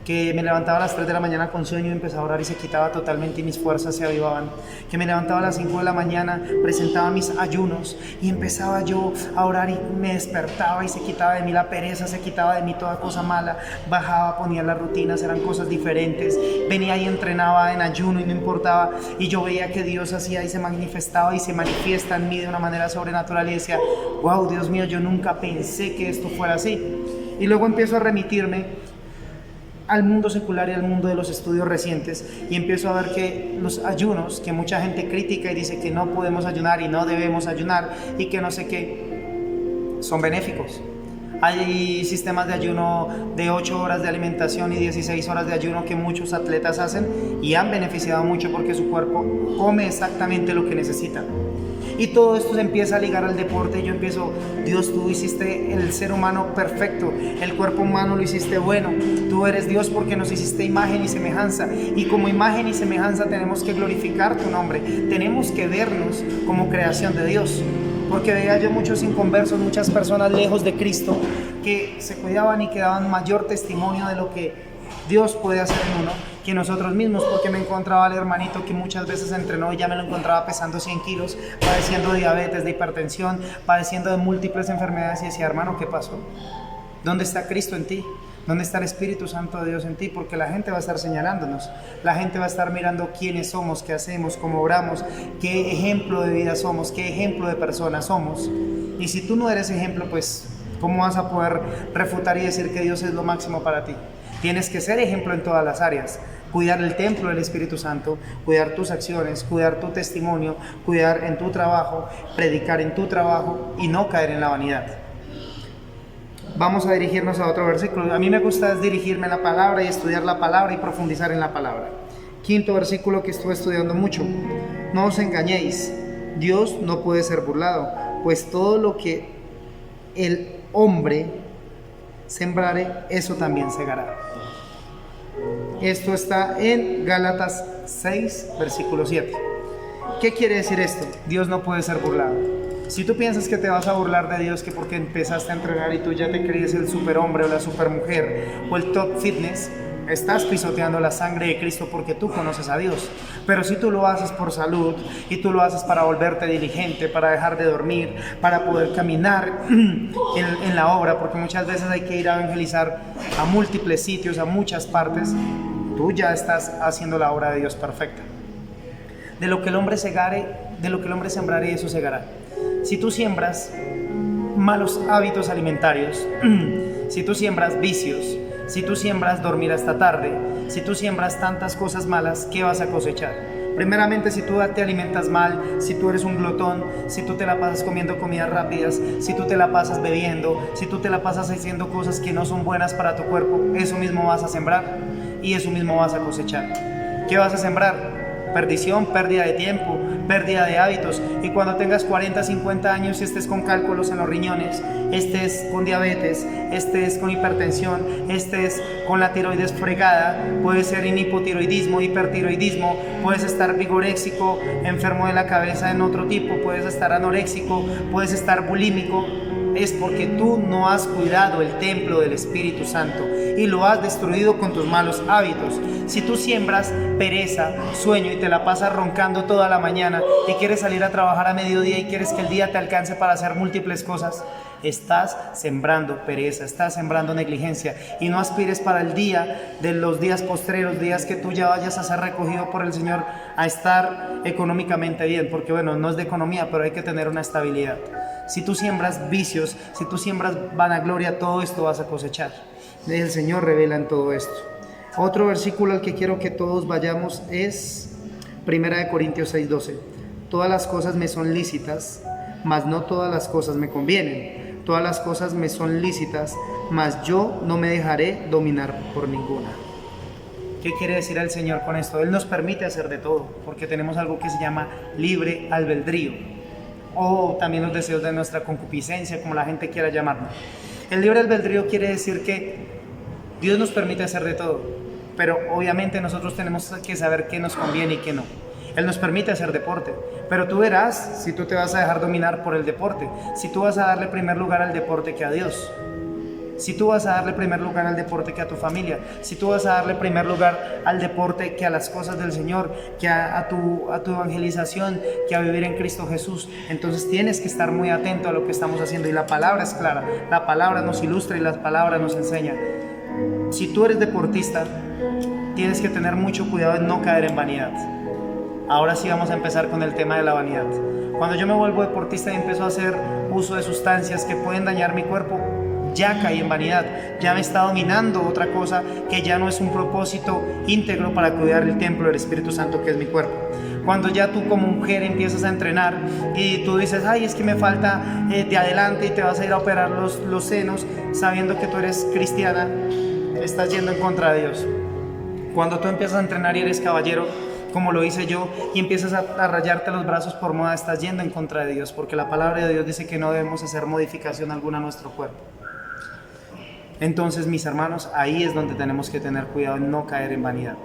Que me levantaba a las 3 de la mañana con sueño y empezaba a orar y se quitaba totalmente y mis fuerzas se avivaban. Que me levantaba a las 5 de la mañana, presentaba mis ayunos y empezaba yo a orar y me despertaba y se quitaba de mí la pereza, se quitaba de mí toda cosa mala, bajaba, ponía las rutinas, eran cosas diferentes, venía y entrenaba en ayuno y no importaba, y yo veía que Dios hacía y se manifestaba y se manifiesta en mí de una manera sobrenatural y decía, wow, Dios mío, yo nunca pensé que esto fuera así. Y luego empiezo a remitirme al mundo secular y al mundo de los estudios recientes y empiezo a ver que los ayunos, que mucha gente critica y dice que no podemos ayunar y no debemos ayunar y que no sé qué, son benéficos. Hay sistemas de ayuno de 8 horas de alimentación y 16 horas de ayuno que muchos atletas hacen y han beneficiado mucho porque su cuerpo come exactamente lo que necesita. Y todo esto se empieza a ligar al deporte y yo empiezo, Dios, tú hiciste el ser humano perfecto, el cuerpo humano lo hiciste bueno, tú eres Dios porque nos hiciste imagen y semejanza, y como imagen y semejanza tenemos que glorificar tu nombre, tenemos que vernos como creación de Dios, porque veía yo muchos inconversos, muchas personas lejos de Cristo que se cuidaban y que daban mayor testimonio de lo que Dios puede hacer en uno que nosotros mismos, porque me encontraba al hermanito que muchas veces entrenó y ya me lo encontraba pesando 100 kilos, padeciendo de diabetes, de hipertensión, padeciendo de múltiples enfermedades y decía, hermano, ¿qué pasó? ¿Dónde está Cristo en ti? ¿Dónde está el Espíritu Santo de Dios en ti? Porque la gente va a estar señalándonos, la gente va a estar mirando quiénes somos, qué hacemos, cómo obramos, qué ejemplo de vida somos, qué ejemplo de personas somos. Y si tú no eres ejemplo, pues, ¿cómo vas a poder refutar y decir que Dios es lo máximo para ti? Tienes que ser ejemplo en todas las áreas. Cuidar el templo del Espíritu Santo, cuidar tus acciones, cuidar tu testimonio, cuidar en tu trabajo, predicar en tu trabajo y no caer en la vanidad. Vamos a dirigirnos a otro versículo. A mí me gusta dirigirme a la palabra y estudiar la palabra y profundizar en la palabra. Quinto versículo que estuve estudiando mucho. No os engañéis, Dios no puede ser burlado, pues todo lo que el hombre sembrare, eso también segará. Esto está en Gálatas 6, versículo 7. ¿Qué quiere decir esto? Dios no puede ser burlado. Si tú piensas que te vas a burlar de Dios que porque empezaste a entrenar y tú ya te crees el superhombre o la supermujer o el top fitness, estás pisoteando la sangre de Cristo porque tú conoces a Dios. Pero si tú lo haces por salud y tú lo haces para volverte diligente, para dejar de dormir, para poder caminar en la obra, porque muchas veces hay que ir a evangelizar a múltiples sitios, a muchas partes, tú ya estás haciendo la obra de Dios perfecta. De lo que el hombre segare, de lo que el hombre sembrare, eso segará. Si tú siembras malos hábitos alimentarios, si tú siembras vicios, si tú siembras dormir hasta tarde, si tú siembras tantas cosas malas, ¿qué vas a cosechar? Primeramente, si tú te alimentas mal, si tú eres un glotón, si tú te la pasas comiendo comidas rápidas, si tú te la pasas bebiendo, si tú te la pasas haciendo cosas que no son buenas para tu cuerpo, eso mismo vas a sembrar y eso mismo vas a cosechar. ¿Qué vas a sembrar? Perdición, pérdida de tiempo, pérdida de hábitos. Y cuando tengas 40, 50 años y estés con cálculos en los riñones, estés con diabetes, estés con hipertensión, estés con la tiroides fregada, puede ser en hipotiroidismo, hipertiroidismo, puedes estar vigoréxico, enfermo de la cabeza en otro tipo, puedes estar anoréxico, puedes estar bulímico. Es porque tú no has cuidado el templo del Espíritu Santo y lo has destruido con tus malos hábitos. Si tú siembras pereza, sueño y te la pasas roncando toda la mañana y quieres salir a trabajar a mediodía y quieres que el día te alcance para hacer múltiples cosas, estás sembrando pereza, estás sembrando negligencia y no aspires para el día de los días postreros, días que tú ya vayas a ser recogido por el Señor, a estar económicamente bien, porque bueno, no es de economía, pero hay que tener una estabilidad. Si tú siembras vicios, si tú siembras vanagloria, todo esto vas a cosechar. El Señor revela en todo esto. Otro versículo al que quiero que todos vayamos es 1 Corintios 6:12. Todas las cosas me son lícitas, mas no todas las cosas me convienen. Todas las cosas me son lícitas, mas yo no me dejaré dominar por ninguna. ¿Qué quiere decir el Señor con esto? Él nos permite hacer de todo, porque tenemos algo que se llama libre albedrío, o también los deseos de nuestra concupiscencia, como la gente quiera llamarlo. El libre albedrío quiere decir que Dios nos permite hacer de todo, pero obviamente nosotros tenemos que saber qué nos conviene y qué no. Él nos permite hacer deporte, pero tú verás si tú te vas a dejar dominar por el deporte, si tú vas a darle primer lugar al deporte que a Dios, si tú vas a darle primer lugar al deporte que a tu familia, si tú vas a darle primer lugar al deporte que a las cosas del Señor, que a tu evangelización, que a vivir en Cristo Jesús, entonces tienes que estar muy atento a lo que estamos haciendo. Y la palabra es clara, la palabra nos ilustra y la palabra nos enseña. Si tú eres deportista, tienes que tener mucho cuidado en no caer en vanidad. Ahora sí vamos a empezar con el tema de la vanidad. Cuando yo me vuelvo deportista y empiezo a hacer uso de sustancias que pueden dañar mi cuerpo, ya caí en vanidad, ya me está dominando otra cosa que ya no es un propósito íntegro para cuidar el templo del Espíritu Santo que es mi cuerpo. Cuando ya tú como mujer empiezas a entrenar y tú dices, ay, es que me falta de adelante y te vas a ir a operar los senos sabiendo que tú eres cristiana, estás yendo en contra de Dios. Cuando tú empiezas a entrenar y eres caballero, como lo hice yo, y empiezas a rayarte los brazos por moda, estás yendo en contra de Dios, porque la palabra de Dios dice que no debemos hacer modificación alguna a nuestro cuerpo. Entonces, mis hermanos, ahí es donde tenemos que tener cuidado en no caer en vanidad,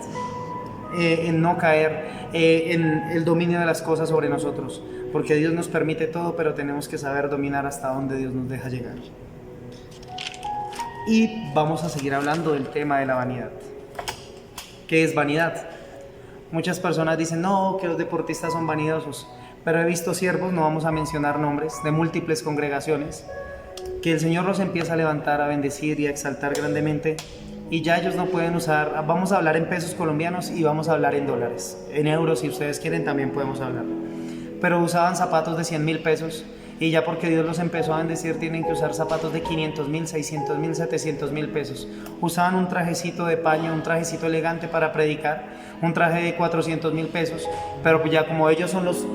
en no caer en el dominio de las cosas sobre nosotros, porque Dios nos permite todo, pero tenemos que saber dominar hasta donde Dios nos deja llegar. Y vamos a seguir hablando del tema de la vanidad. ¿Qué es vanidad? Muchas personas dicen, no, que los deportistas son vanidosos, pero he visto siervos, no vamos a mencionar nombres, de múltiples congregaciones, que el Señor los empieza a levantar, a bendecir y a exaltar grandemente, y ya ellos no pueden usar, vamos a hablar en pesos colombianos y vamos a hablar en dólares, en euros si ustedes quieren también podemos hablar, pero usaban zapatos de 100,000 pesos y ya porque Dios los empezó a bendecir tienen que usar zapatos de 500,000, 600,000, 700,000 pesos. Usaban un trajecito de paño, un trajecito elegante para predicar, un traje de 400,000 pesos, pero pues ya como ellos son los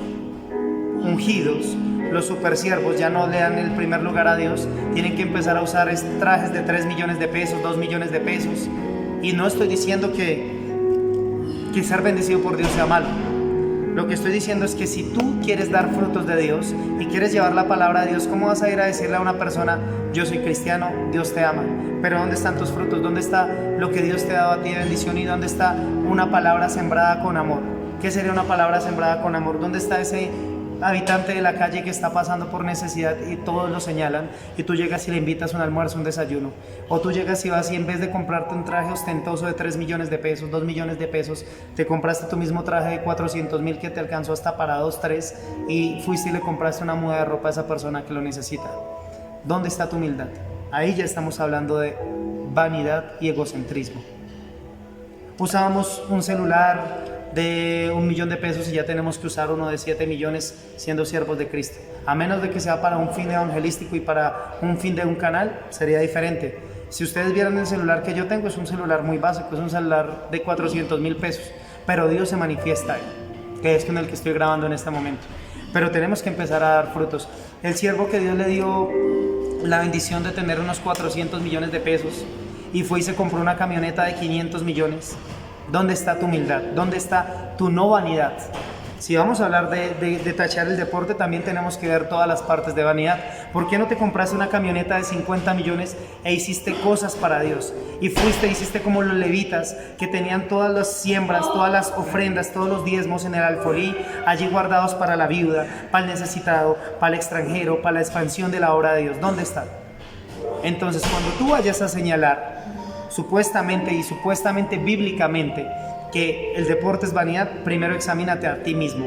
ungidos, los supersiervos, ya no le dan el primer lugar a Dios, tienen que empezar a usar trajes de 3 millones de pesos, 2 millones de pesos. Y no estoy diciendo que ser bendecido por Dios sea malo. Lo que estoy diciendo es que si tú quieres dar frutos de Dios y quieres llevar la palabra de Dios, ¿cómo vas a ir a decirle a una persona, yo soy cristiano, Dios te ama? Pero ¿dónde están tus frutos? ¿Dónde está lo que Dios te ha dado a ti de bendición? ¿Y dónde está una palabra sembrada con amor? ¿Qué sería una palabra sembrada con amor? ¿Dónde está ese habitante de la calle que está pasando por necesidad y todos lo señalan, y tú llegas y le invitas un almuerzo, un desayuno? O tú llegas y vas y en vez de comprarte un traje ostentoso de 3 millones de pesos, 2 millones de pesos, te compraste tu mismo traje de 400,000 que te alcanzó hasta para 2, 3, y fuiste y le compraste una muda de ropa a esa persona que lo necesita. ¿Dónde está tu humildad? Ahí ya estamos hablando de vanidad y egocentrismo. Usábamos un celular de 1 millón de pesos y ya tenemos que usar uno de 7 millones siendo siervos de Cristo. A menos de que sea para un fin evangelístico y para un fin de un canal, sería diferente. Si ustedes vieran el celular que yo tengo, es un celular muy básico, es un celular de 400,000 pesos, pero Dios se manifiesta ahí, que es con el que estoy grabando en este momento. Pero tenemos que empezar a dar frutos. El siervo que Dios le dio la bendición de tener unos 400 millones de pesos y fue y se compró una camioneta de 500 millones. ¿Dónde está tu humildad? ¿Dónde está tu no vanidad? Si vamos a hablar de tachar el deporte, también tenemos que ver todas las partes de vanidad. ¿Por qué no te compraste una camioneta de 50 millones e hiciste cosas para Dios? Y fuiste, hiciste como los levitas, que tenían todas las siembras, todas las ofrendas, todos los diezmos en el alfolí, allí guardados para la viuda, para el necesitado, para el extranjero, para la expansión de la obra de Dios. ¿Dónde está? Entonces, cuando tú vayas a señalar supuestamente bíblicamente que el deporte es vanidad, primero examínate a ti mismo,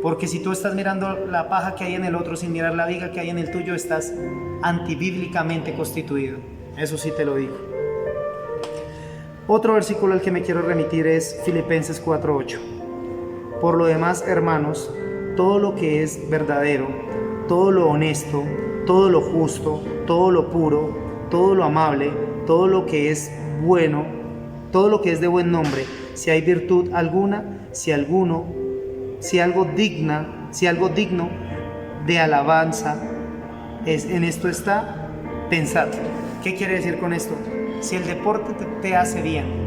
porque si tú estás mirando la paja que hay en el otro sin mirar la viga que hay en el tuyo, estás antibíblicamente constituido. Eso sí te lo digo. Otro versículo al que me quiero remitir es Filipenses 4:8. Por lo demás, hermanos, todo lo que es verdadero, todo lo honesto, todo lo justo, todo lo puro, todo lo amable, todo lo que es bueno, todo lo que es de buen nombre, si hay virtud alguna, si algo digno de alabanza, en esto está, pensad. ¿Qué quiere decir con esto? Si el deporte te hace bien,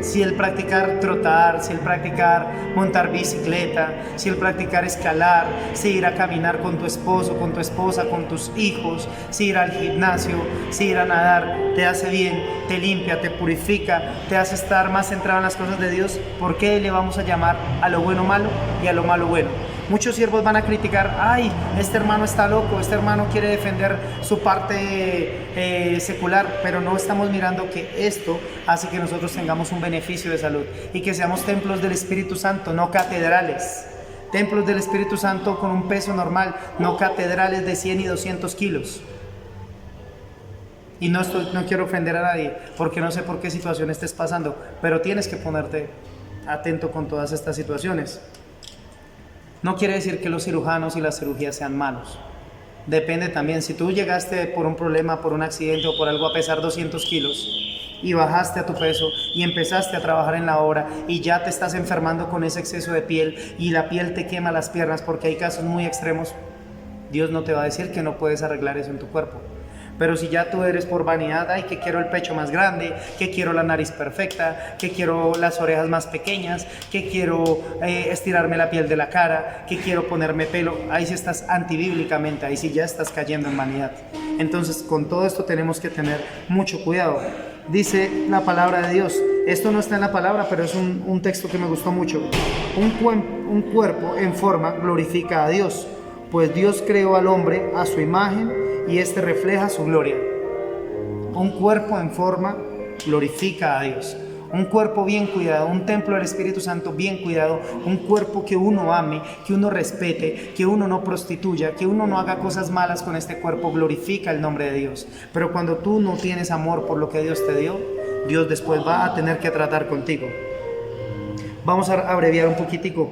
si el practicar trotar, si el practicar montar bicicleta, si el practicar escalar, si ir a caminar con tu esposo, con tu esposa, con tus hijos, si ir al gimnasio, si ir a nadar, te hace bien, te limpia, te purifica, te hace estar más centrado en las cosas de Dios, ¿por qué le vamos a llamar a lo bueno malo y a lo malo bueno? Muchos siervos van a criticar, ay, este hermano está loco, este hermano quiere defender su parte secular, pero no estamos mirando que esto hace que nosotros tengamos un beneficio de salud y que seamos templos del Espíritu Santo, no catedrales. Templos del Espíritu Santo con un peso normal, no catedrales de 100 y 200 kilos. Y no quiero ofender a nadie, porque no sé por qué situación estés pasando, pero tienes que ponerte atento con todas estas situaciones. No quiere decir que los cirujanos y las cirugías sean malos. Depende también, si tú llegaste por un problema, por un accidente o por algo a pesar 200 kilos y bajaste a tu peso y empezaste a trabajar en la obra y ya te estás enfermando con ese exceso de piel y la piel te quema las piernas porque hay casos muy extremos, Dios no te va a decir que no puedes arreglar eso en tu cuerpo. Pero si ya tú eres por vanidad, ay, que quiero el pecho más grande, que quiero la nariz perfecta, que quiero las orejas más pequeñas, que quiero estirarme la piel de la cara, que quiero ponerme pelo, ahí sí estás antibíblicamente, ahí sí ya estás cayendo en vanidad. Entonces, con todo esto tenemos que tener mucho cuidado. Dice la palabra de Dios, esto no está en la palabra, pero es un texto que me gustó mucho. Un cuerpo en forma glorifica a Dios, pues Dios creó al hombre a su imagen y este refleja su gloria. Un cuerpo en forma glorifica a Dios. Un cuerpo bien cuidado, un templo del Espíritu Santo bien cuidado, un cuerpo que uno ame, que uno respete, que uno no prostituya, que uno no haga cosas malas con este cuerpo, glorifica el nombre de Dios. Pero cuando tú no tienes amor por lo que Dios te dio, Dios después va a tener que tratar contigo. Vamos a abreviar un poquitico.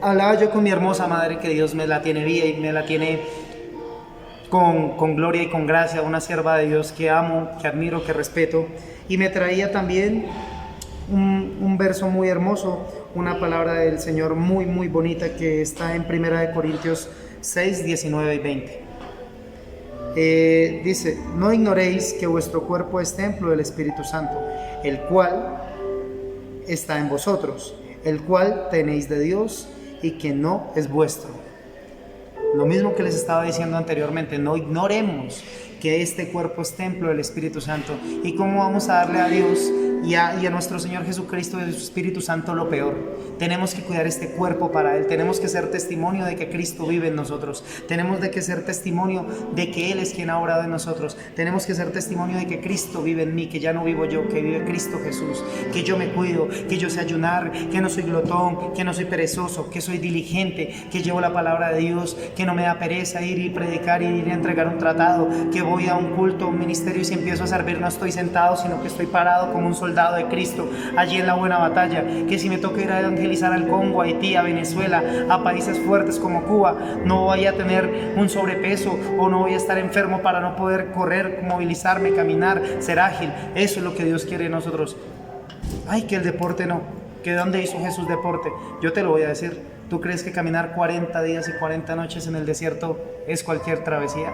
Hablaba yo con mi hermosa madre, que Dios me la tiene viva y me la tiene con gloria y con gracia, una sierva de Dios que amo, que admiro, que respeto, y me traía también un verso muy hermoso, una palabra del Señor muy muy bonita que está en 1 Corintios 6, 19 y 20. Dice: no ignoréis que vuestro cuerpo es templo del Espíritu Santo, el cual está en vosotros, el cual tenéis de Dios y que no es vuestro. Lo mismo que les estaba diciendo anteriormente, no ignoremos que este cuerpo es templo del Espíritu Santo. ¿Y cómo vamos a darle a Dios y a nuestro Señor Jesucristo y a su Espíritu Santo lo peor? Tenemos que cuidar este cuerpo para Él, tenemos que ser testimonio de que Cristo vive en nosotros, tenemos que ser testimonio de que Él es quien ha obrado en nosotros, tenemos que ser testimonio de que Cristo vive en mí, que ya no vivo yo, que vive Cristo Jesús, que yo me cuido, que yo sé ayunar, que no soy glotón, que no soy perezoso, que soy diligente, que llevo la palabra de Dios, que no me da pereza ir y predicar y ir a entregar un tratado, que voy a un culto, un ministerio, y si empiezo a servir no estoy sentado, sino que estoy parado como un soldado de Cristo allí en la buena batalla, que si me toca ir a evangelizar al Congo, a Haití, a Venezuela, a países fuertes como Cuba, no voy a tener un sobrepeso o no voy a estar enfermo para no poder correr, movilizarme, caminar, ser ágil. Eso es lo que Dios quiere de nosotros. Ay, que el deporte no, que dónde hizo Jesús deporte. Yo te lo voy a decir. ¿Tú crees que caminar 40 días y 40 noches en el desierto es cualquier travesía?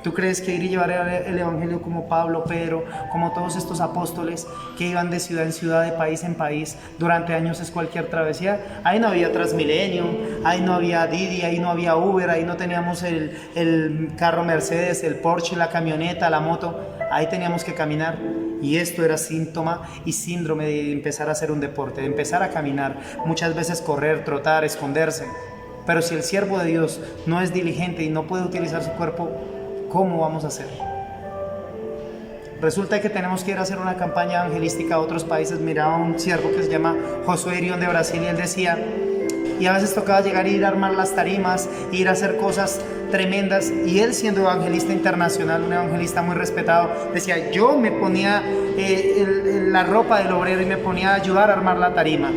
¿Tú crees que ir y llevar el evangelio como Pablo, Pedro, como todos estos apóstoles que iban de ciudad en ciudad, de país en país durante años es cualquier travesía? Ahí no había Transmilenio, ahí no había Didi, ahí no había Uber, ahí no teníamos el carro Mercedes, el Porsche, la camioneta, la moto. Ahí teníamos que caminar. Y esto era síntoma y síndrome de empezar a hacer un deporte, de empezar a caminar, muchas veces correr, trotar, esconderse. Pero si el siervo de Dios no es diligente y no puede utilizar su cuerpo, ¿cómo vamos a hacer? Resulta que tenemos que ir a hacer una campaña evangelística a otros países. Miraba un siervo que se llama Josué Irión de Brasil y él decía, y a veces tocaba llegar y ir a armar las tarimas, ir a hacer cosas tremendas, y él siendo evangelista internacional, un evangelista muy respetado, decía, yo me ponía la ropa del obrero y me ponía a ayudar a armar la tarima.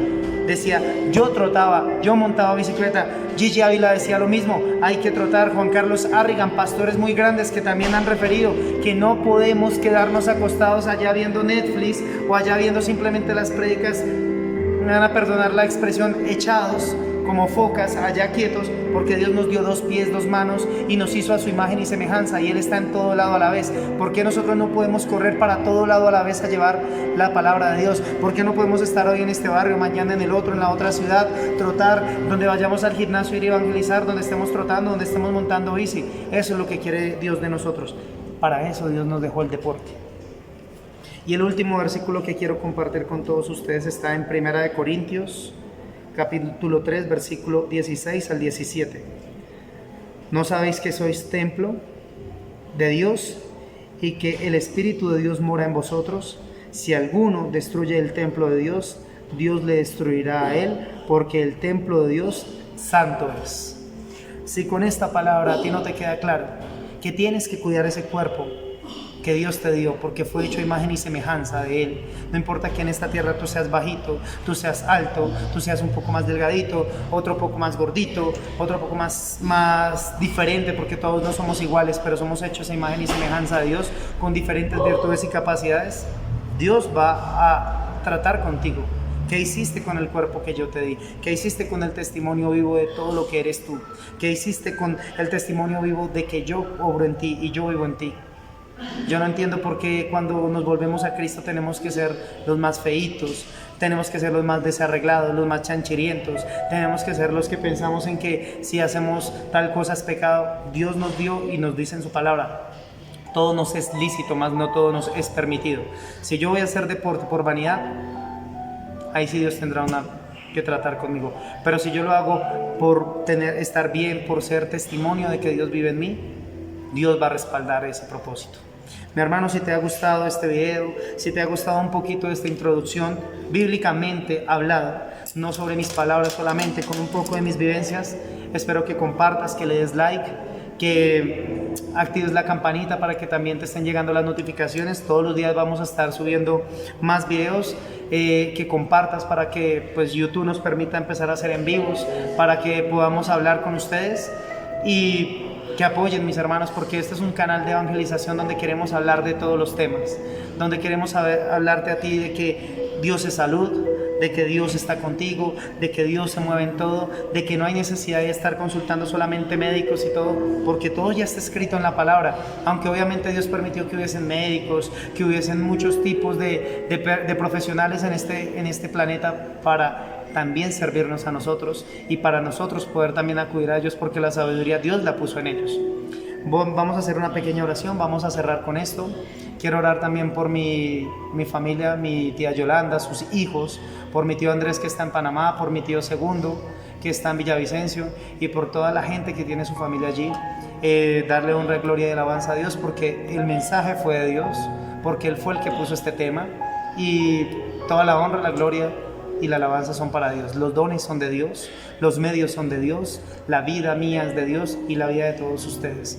Decía, yo trotaba, yo montaba bicicleta. Gigi Ávila decía lo mismo, hay que trotar. Juan Carlos Arrigan, pastores muy grandes que también han referido que no podemos quedarnos acostados allá viendo Netflix o allá viendo simplemente las prédicas, me van a perdonar la expresión, echados como focas, allá quietos, porque Dios nos dio 2 pies, 2 manos y nos hizo a su imagen y semejanza, y Él está en todo lado a la vez. ¿Por qué nosotros no podemos correr para todo lado a la vez a llevar la palabra de Dios? ¿Por qué no podemos estar hoy en este barrio, mañana en el otro, en la otra ciudad, trotar, donde vayamos al gimnasio, ir a evangelizar, donde estemos trotando, donde estemos montando bici? Eso es lo que quiere Dios de nosotros. Para eso Dios nos dejó el deporte. Y el último versículo que quiero compartir con todos ustedes está en 1 Corintios capítulo 3, versículo 16 al 17. ¿No sabéis que sois templo de Dios y que el Espíritu de Dios mora en vosotros? Si alguno destruye el templo de Dios, Dios le destruirá a él, porque el templo de Dios santo es. Si con esta palabra a ti no te queda claro que tienes que cuidar ese cuerpo que Dios te dio, porque fue hecho imagen y semejanza de Él. No importa que en esta tierra tú seas bajito, tú seas alto, tú seas un poco más delgadito, otro poco más gordito, otro poco más diferente, porque todos no somos iguales, pero somos hechos a imagen y semejanza de Dios, con diferentes virtudes y capacidades. Dios va a tratar contigo. ¿Qué hiciste con el cuerpo que yo te di? ¿Qué hiciste con el testimonio vivo de todo lo que eres tú? ¿Qué hiciste con el testimonio vivo de que yo obro en ti y yo vivo en ti? Yo no entiendo por qué cuando nos volvemos a Cristo tenemos que ser los más feitos, tenemos que ser los más desarreglados, los más chanchirientos, tenemos que ser los que pensamos en que si hacemos tal cosa es pecado. Dios nos dio y nos dice en su palabra, todo nos es lícito, más no todo nos es permitido. Si yo voy a hacer deporte por vanidad, ahí sí Dios tendrá que tratar conmigo. Pero si yo lo hago por estar bien, por ser testimonio de que Dios vive en mí, Dios va a respaldar ese propósito. Mi hermano, si te ha gustado este video, si te ha gustado un poquito de esta introducción bíblicamente hablada, no sobre mis palabras solamente, con un poco de mis vivencias, espero que compartas, que le des like, que actives la campanita para que también te estén llegando las notificaciones. Todos los días vamos a estar subiendo más videos, que compartas para que pues YouTube nos permita empezar a hacer en vivos, para que podamos hablar con ustedes y que apoyen, mis hermanos, porque este es un canal de evangelización donde queremos hablar de todos los temas, donde queremos hablarte a ti de que Dios es salud, de que Dios está contigo, de que Dios se mueve en todo, de que no hay necesidad de estar consultando solamente médicos y todo, porque todo ya está escrito en la palabra, aunque obviamente Dios permitió que hubiesen médicos, que hubiesen muchos tipos de profesionales en este planeta para también servirnos a nosotros y para nosotros poder también acudir a ellos, porque la sabiduría Dios la puso en ellos. Vamos a hacer una pequeña oración, vamos a cerrar con esto. Quiero orar también por mi familia, mi tía Yolanda, sus hijos, por mi tío Andrés que está en Panamá, por mi tío Segundo que está en Villavicencio y por toda la gente que tiene su familia allí. Darle honra, gloria y alabanza a Dios porque el mensaje fue de Dios, porque Él fue el que puso este tema y toda la honra, la gloria y la alabanza son para Dios. Los dones son de Dios, los medios son de Dios, la vida mía es de Dios y la vida de todos ustedes.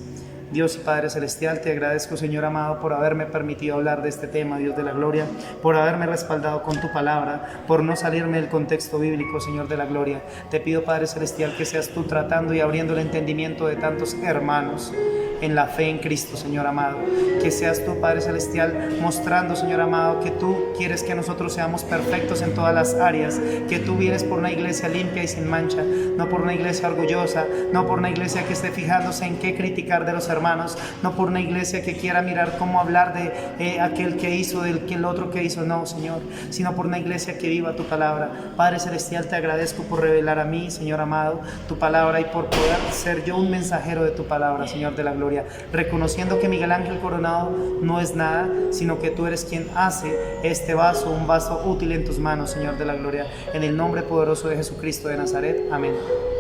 Dios y Padre Celestial, te agradezco, Señor amado, por haberme permitido hablar de este tema, Dios de la gloria, por haberme respaldado con tu palabra, por no salirme del contexto bíblico, Señor de la gloria. Te pido, Padre Celestial, que seas tú tratando y abriendo el entendimiento de tantos hermanos en la fe en Cristo, Señor amado. Que seas tú, Padre Celestial, mostrando, Señor amado, que tú quieres que nosotros seamos perfectos en todas las áreas, que tú vienes por una iglesia limpia y sin mancha, no por una iglesia orgullosa, no por una iglesia que esté fijándose en qué criticar de los hermanos, no por una iglesia que quiera mirar cómo hablar de aquel que hizo, del que el otro que hizo, no, Señor, sino por una iglesia que viva tu palabra. Padre Celestial, te agradezco por revelar a mí, Señor amado, tu palabra y por poder ser yo un mensajero de tu palabra, Señor de la gloria. Reconociendo que Miguel Ángel Coronado no es nada, sino que tú eres quien hace este vaso, un vaso útil en tus manos, Señor de la gloria, en el nombre poderoso de Jesucristo de Nazaret, amén.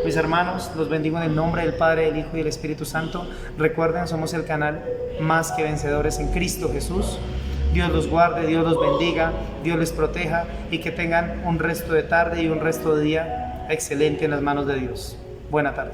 Mis hermanos, los bendigo en el nombre del Padre, del Hijo y del Espíritu Santo. Recuerden, somos el canal Más que Vencedores en Cristo Jesús. Dios los guarde, Dios los bendiga, Dios les proteja y que tengan un resto de tarde y un resto de día excelente en las manos de Dios. Buena tarde.